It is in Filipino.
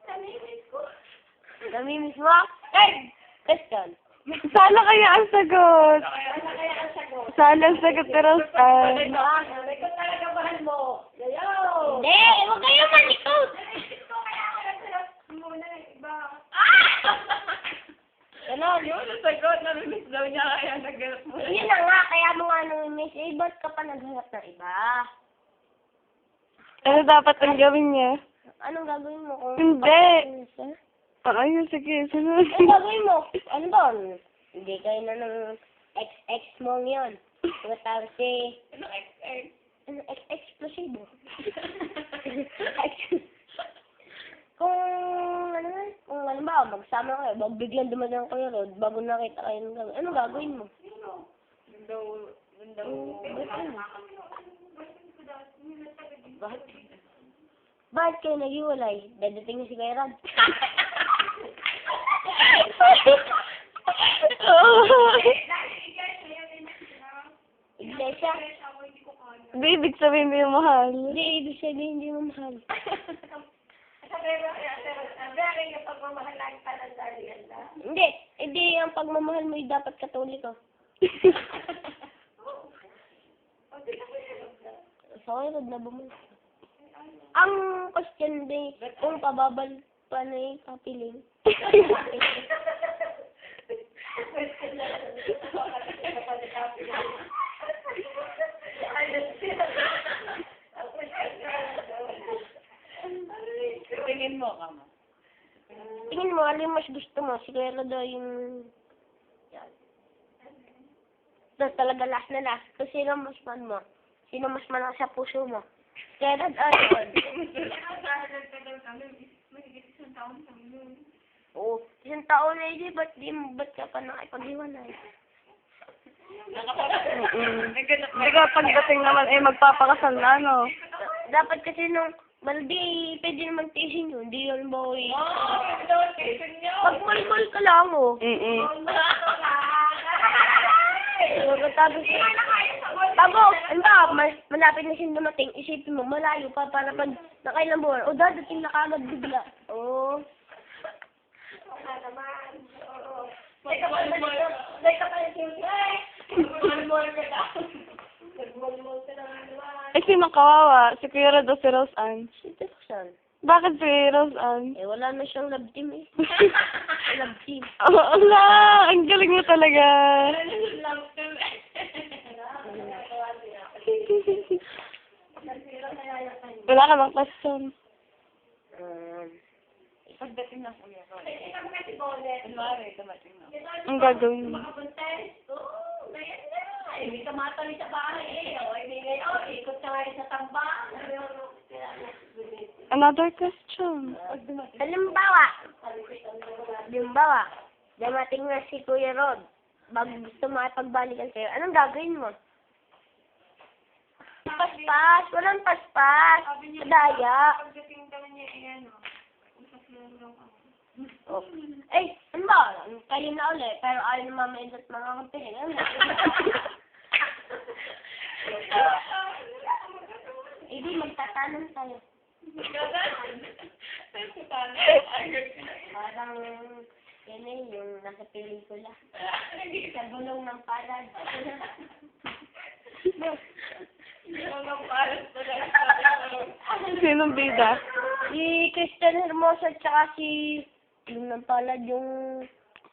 Namimiss ko. Namimiss mo? Hey! Question. Sana kaya ang sagot. Ano kaya ang sagot? Sana ang sagot ni Rostan. Sabi ko talaga mahal mo. Yayo! Hindi! Huwag kayo malikot! Ito kaya ako nagsagot muna ng iba. Ganon. Yun ang sagot. Namimiss daw niya kaya naghanap mo. Yun na nga, kaya mo nga namimiss. Eh, ba't ka pa naghanap ng iba? Ano dapat ang gawin niya? Anong gagawin mo kung... Hindi. Eh, Ayun, sige, sunod. Anong gagawin mo? Ano ba? Hindi kayo na ng ex-ex mo yun. Matawag si... Ano XX? Ano, explosive. Kung ano ba, magsama kayo, biglang dumadaan kayo road, bago nakita kayo ng gagawin. Ano gagawin mo? Bakit kayo nag-iwalay? Dadating na si Kuya Rod. Iglesia? Hindi, ibig sabihin mo yung mahal. Hindi, ibig sabihin hindi mo mahal. Very yung pagmamahal lang pala sa Arianda. Hindi, ang pagmamahal mo ay dapat katoliko. Sorry, Rod, na bumalik. Ang question din, kung pababal pa na yung kapiling. Tingin mo ka mo. Tingin mo, ano yung mas gusto mo? Si Kuya Rod o yung... Tapos talaga last na last. Kung sino mas man mo? Sino mas malaki sa puso mo? Kuya Rod o yun? Oo. Isang taon na yun, ba't ka pa nakipag-iwanay? Hindi ka pagdating naman, magpapakasal na, no? Dapat kasi nung maldi, pwede naman tiisin yun. Hindi yun boy. Pag-mulmul ka lang, oh. Tapos, ano ba, malapit na siya dumating, isipin mo, malayo pa para pag nakailang buwan, o dadating na kagad bigla. Oo. Teka pa yung nagmulmul ka na naman. Eh, sino kawawa? Si Kuya Rod o si Roseanne? Si Tuxan. Bakit si Roseanne? Eh, wala na siyang love team eh. Love team. Oo na! Ang galing mo talaga! Wala ka bang question? Pagdating na sa iyo. Kunwari, dumating na. Ang gagawin mo? Hindi ka matali sa bahay eh. O, hindi ngayon. Ikot ka nga sa tambang. Another question. Halimbawa, dumating na si Kuya Rod, bago gusto makipagbalikan sa'yo, anong gagawin mo? Paspas, walang paspas. Madaya. Pagdating daw niya, iyan o. Oh. Eh, ano ba? Kayo na ulit, pero ayaw na mamaindot mga kapiling. Ano? Hindi, magtatanong tayo. Parang, yan eh, yung nasa pelikula. Sa gulong ng palad. Sinong bida? Si Christian Hermoso at saka si yung ng palad yung